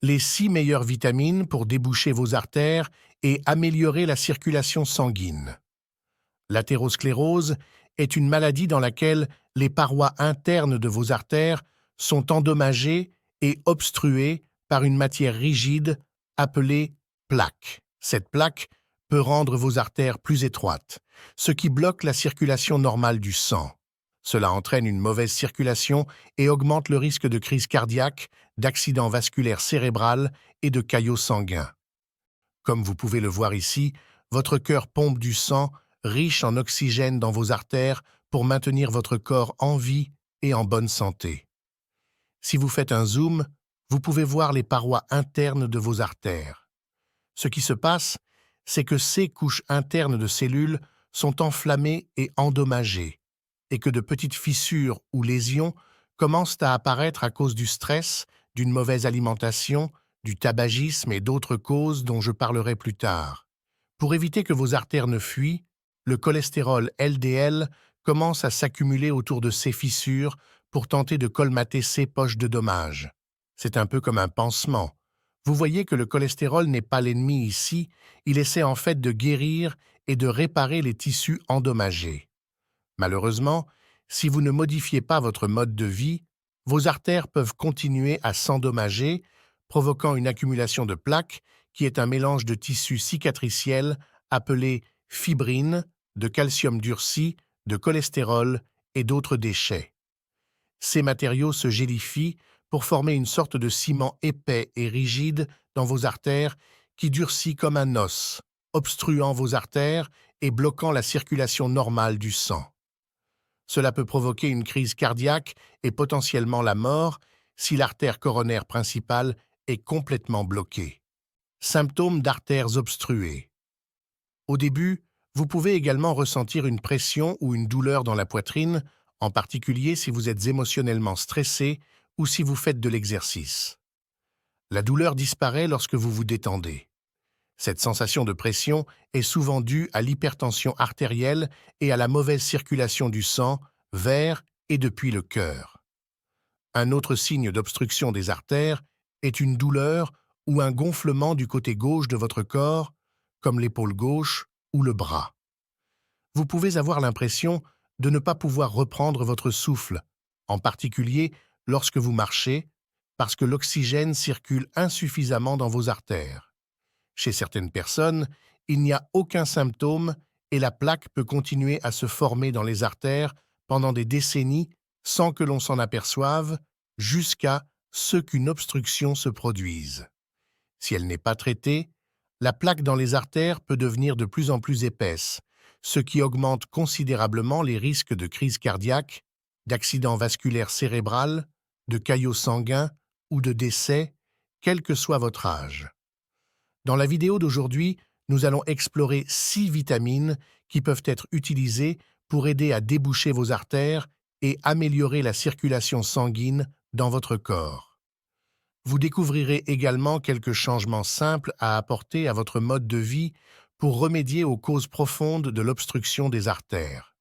Les 6 meilleures vitamines pour déboucher vos artères et améliorer la circulation sanguine. L'athérosclérose est une maladie dans laquelle les parois internes de vos artères sont endommagées et obstruées par une matière rigide appelée plaque. Cette plaque peut rendre vos artères plus étroites, ce qui bloque la circulation normale du sang. Cela entraîne une mauvaise circulation et augmente le risque de crise cardiaque, d'accident vasculaire cérébral et de caillots sanguins. Comme vous pouvez le voir ici, votre cœur pompe du sang riche en oxygène dans vos artères pour maintenir votre corps en vie et en bonne santé. Si vous faites un zoom, vous pouvez voir les parois internes de vos artères. Ce qui se passe, c'est que ces couches internes de cellules sont enflammées et endommagées, et que de petites fissures ou lésions commencent à apparaître à cause du stress, d'une mauvaise alimentation, du tabagisme et d'autres causes dont je parlerai plus tard. Pour éviter que vos artères ne fuient, le cholestérol LDL commence à s'accumuler autour de ces fissures pour tenter de colmater ces poches de dommages. C'est un peu comme un pansement. Vous voyez que le cholestérol n'est pas l'ennemi ici, il essaie en fait de guérir et de réparer les tissus endommagés. Malheureusement, si vous ne modifiez pas votre mode de vie, vos artères peuvent continuer à s'endommager, provoquant une accumulation de plaques qui est un mélange de tissus cicatriciels appelé fibrine, de calcium durci, de cholestérol et d'autres déchets. Ces matériaux se gélifient pour former une sorte de ciment épais et rigide dans vos artères qui durcit comme un os, obstruant vos artères et bloquant la circulation normale du sang. Cela peut provoquer une crise cardiaque et potentiellement la mort si l'artère coronaire principale est complètement bloquée. Symptômes d'artères obstruées. Au début, vous pouvez également ressentir une pression ou une douleur dans la poitrine, en particulier si vous êtes émotionnellement stressé ou si vous faites de l'exercice. La douleur disparaît lorsque vous vous détendez. Cette sensation de pression est souvent due à l'hypertension artérielle et à la mauvaise circulation du sang vers et depuis le cœur. Un autre signe d'obstruction des artères est une douleur ou un gonflement du côté gauche de votre corps, comme l'épaule gauche ou le bras. Vous pouvez avoir l'impression de ne pas pouvoir reprendre votre souffle, en particulier lorsque vous marchez, parce que l'oxygène circule insuffisamment dans vos artères. Chez certaines personnes, il n'y a aucun symptôme et la plaque peut continuer à se former dans les artères pendant des décennies sans que l'on s'en aperçoive, jusqu'à ce qu'une obstruction se produise. Si elle n'est pas traitée, la plaque dans les artères peut devenir de plus en plus épaisse, ce qui augmente considérablement les risques de crise cardiaque, d'accident vasculaire cérébral, de caillots sanguins ou de décès, quel que soit votre âge. Dans la vidéo d'aujourd'hui, nous allons explorer 6 vitamines qui peuvent être utilisées pour aider à déboucher vos artères et améliorer la circulation sanguine dans votre corps. Vous découvrirez également quelques changements simples à apporter à votre mode de vie pour remédier aux causes profondes de l'obstruction des artères.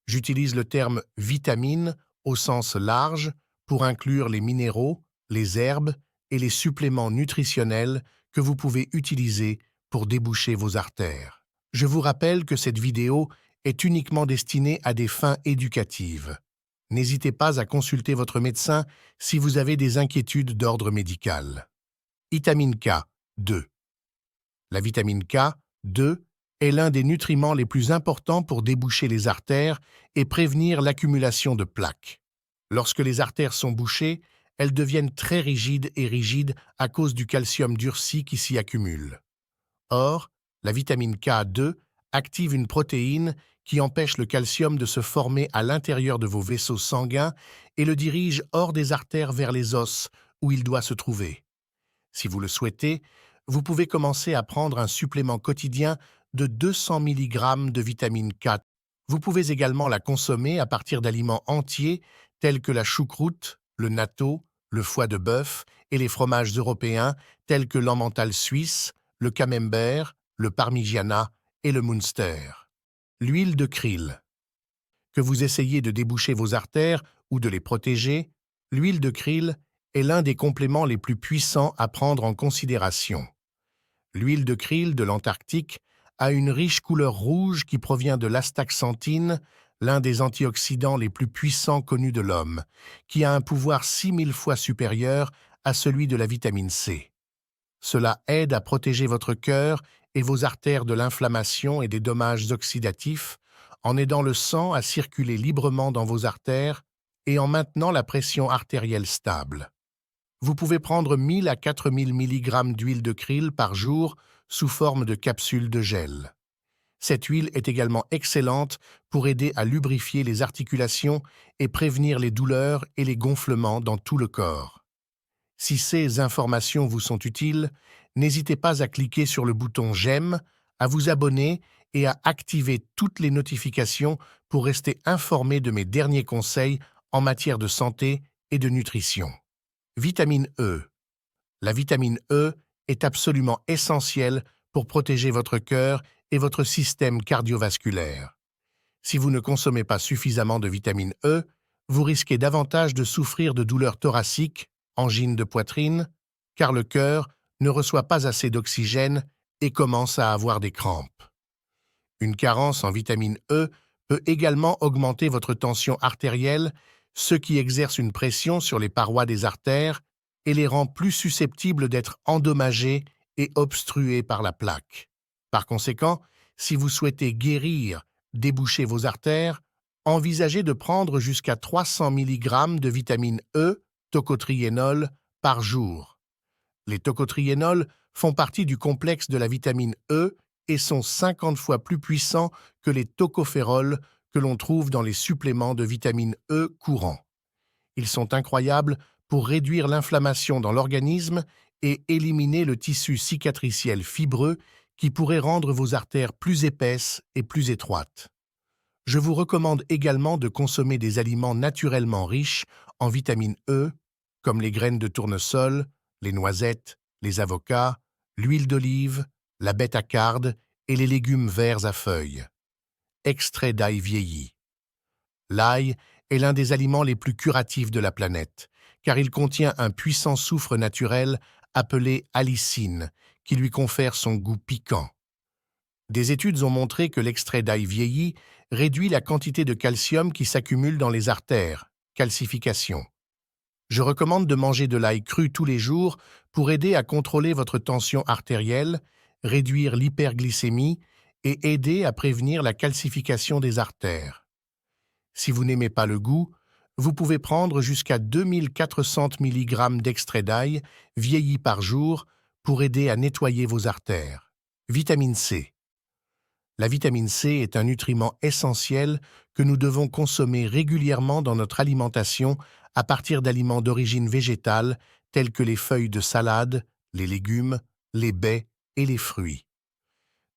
J'utilise le terme « vitamine » au sens large pour inclure les minéraux, les herbes et les suppléments nutritionnels que vous pouvez utiliser pour déboucher vos artères. Je vous rappelle que cette vidéo est uniquement destinée à des fins éducatives. N'hésitez pas à consulter votre médecin si vous avez des inquiétudes d'ordre médical. Vitamine K, 2. La vitamine K, 2, est l'un des nutriments les plus importants pour déboucher les artères et prévenir l'accumulation de plaques. Lorsque les artères sont bouchées, elles deviennent très rigides et rigides à cause du calcium durci qui s'y accumule. Or, la vitamine K2 active une protéine qui empêche le calcium de se former à l'intérieur de vos vaisseaux sanguins et le dirige hors des artères vers les os, où il doit se trouver. Si vous le souhaitez, vous pouvez commencer à prendre un supplément quotidien de 200 mg de vitamine K. Vous pouvez également la consommer à partir d'aliments entiers tels que la choucroute, le natto, le foie de bœuf et les fromages européens tels que l'emmental suisse, le camembert, le parmigiana et le munster. L'huile de krill. Que vous essayez de déboucher vos artères ou de les protéger, l'huile de krill est l'un des compléments les plus puissants à prendre en considération. L'huile de krill de l'Antarctique a une riche couleur rouge qui provient de l'astaxanthine, l'un des antioxydants les plus puissants connus de l'homme, qui a un pouvoir 6000 fois supérieur à celui de la vitamine C. Cela aide à protéger votre cœur et vos artères de l'inflammation et des dommages oxydatifs, en aidant le sang à circuler librement dans vos artères et en maintenant la pression artérielle stable. Vous pouvez prendre 1000 à 4000 mg d'huile de krill par jour sous forme de capsules de gel. Cette huile est également excellente pour aider à lubrifier les articulations et prévenir les douleurs et les gonflements dans tout le corps. Si ces informations vous sont utiles, n'hésitez pas à cliquer sur le bouton « J'aime », à vous abonner et à activer toutes les notifications pour rester informé de mes derniers conseils en matière de santé et de nutrition. Vitamine E. La vitamine E est absolument essentielle pour protéger votre cœur et votre système cardiovasculaire. Si vous ne consommez pas suffisamment de vitamine E, vous risquez davantage de souffrir de douleurs thoraciques, angines de poitrine, car le cœur ne reçoit pas assez d'oxygène et commence à avoir des crampes. Une carence en vitamine E peut également augmenter votre tension artérielle, ce qui exerce une pression sur les parois des artères et les rend plus susceptibles d'être endommagées et obstruées par la plaque. Par conséquent, si vous souhaitez guérir, déboucher vos artères, envisagez de prendre jusqu'à 300 mg de vitamine E, tocotriénol, par jour. Les tocotriénols font partie du complexe de la vitamine E et sont 50 fois plus puissants que les tocophérols que l'on trouve dans les suppléments de vitamine E courants. Ils sont incroyables pour réduire l'inflammation dans l'organisme et éliminer le tissu cicatriciel fibreux qui pourrait rendre vos artères plus épaisses et plus étroites. Je vous recommande également de consommer des aliments naturellement riches en vitamine E, comme les graines de tournesol, les noisettes, les avocats, l'huile d'olive, la bêta-carde et les légumes verts à feuilles. Extrait d'ail vieilli. L'ail est l'un des aliments les plus curatifs de la planète, car il contient un puissant soufre naturel appelé allicine, qui lui confère son goût piquant. Des études ont montré que l'extrait d'ail vieilli réduit la quantité de calcium qui s'accumule dans les artères, calcification. Je recommande de manger de l'ail cru tous les jours pour aider à contrôler votre tension artérielle, réduire l'hyperglycémie et aider à prévenir la calcification des artères. Si vous n'aimez pas le goût, vous pouvez prendre jusqu'à 2400 mg d'extrait d'ail vieilli par jour pour aider à nettoyer vos artères. Vitamine C. La vitamine C est un nutriment essentiel que nous devons consommer régulièrement dans notre alimentation à partir d'aliments d'origine végétale tels que les feuilles de salade, les légumes, les baies et les fruits.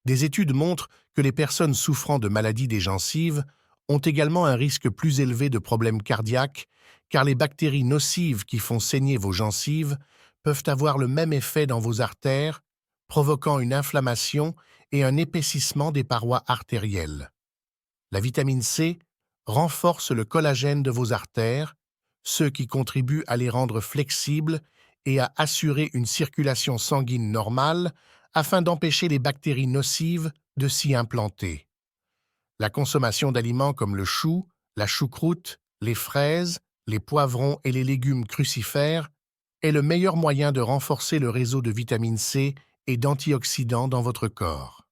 Des études montrent que les personnes souffrant de maladies des gencives ont également un risque plus élevé de problèmes cardiaques, car les bactéries nocives qui font saigner vos gencives peuvent avoir le même effet dans vos artères, provoquant une inflammation et un épaississement des parois artérielles. La vitamine C renforce le collagène de vos artères, ce qui contribue à les rendre flexibles et à assurer une circulation sanguine normale afin d'empêcher les bactéries nocives de s'y implanter. La consommation d'aliments comme le chou, la choucroute, les fraises, les poivrons et les légumes crucifères est le meilleur moyen de renforcer le réseau de vitamine C et d'antioxydants dans votre corps.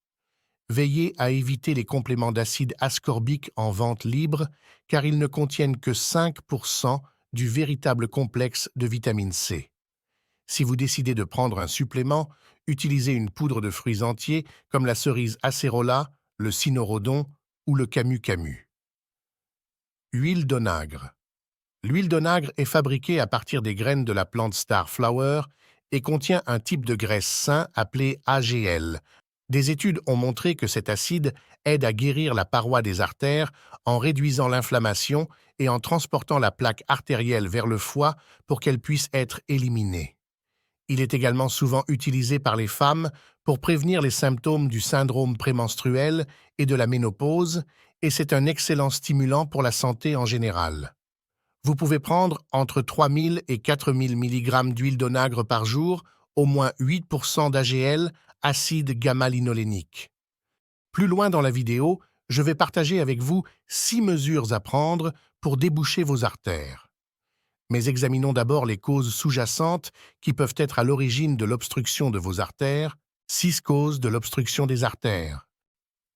Veillez à éviter les compléments d'acide ascorbique en vente libre car ils ne contiennent que 5% du véritable complexe de vitamine C. Si vous décidez de prendre un supplément, utilisez une poudre de fruits entiers comme la cerise acérola, le cynorrhodon ou le camu-camu. Huile d'onagre. L'huile d'onagre est fabriquée à partir des graines de la plante Star Flower et contient un type de graisse sain appelé AGL. Des études ont montré que cet acide aide à guérir la paroi des artères en réduisant l'inflammation et en transportant la plaque artérielle vers le foie pour qu'elle puisse être éliminée. Il est également souvent utilisé par les femmes pour prévenir les symptômes du syndrome prémenstruel et de la ménopause, et c'est un excellent stimulant pour la santé en général. Vous pouvez prendre entre 3000 et 4000 mg d'huile d'onagre par jour, au moins 8% d'AGL, acide gamma-linolénique. Plus loin dans la vidéo, je vais partager avec vous 6 mesures à prendre pour déboucher vos artères. Mais examinons d'abord les causes sous-jacentes qui peuvent être à l'origine de l'obstruction de vos artères. 6 causes de l'obstruction des artères.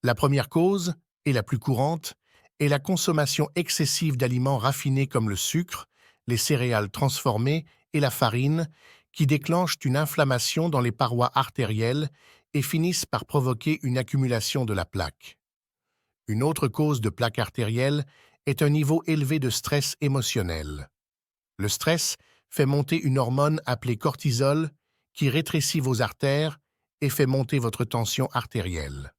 La première cause, et la plus courante, est la consommation excessive d'aliments raffinés comme le sucre, les céréales transformées et la farine, qui déclenchent une inflammation dans les parois artérielles et finissent par provoquer une accumulation de la plaque. Une autre cause de plaque artérielle est un niveau élevé de stress émotionnel. Le stress fait monter une hormone appelée cortisol qui rétrécit vos artères et fait monter votre tension artérielle.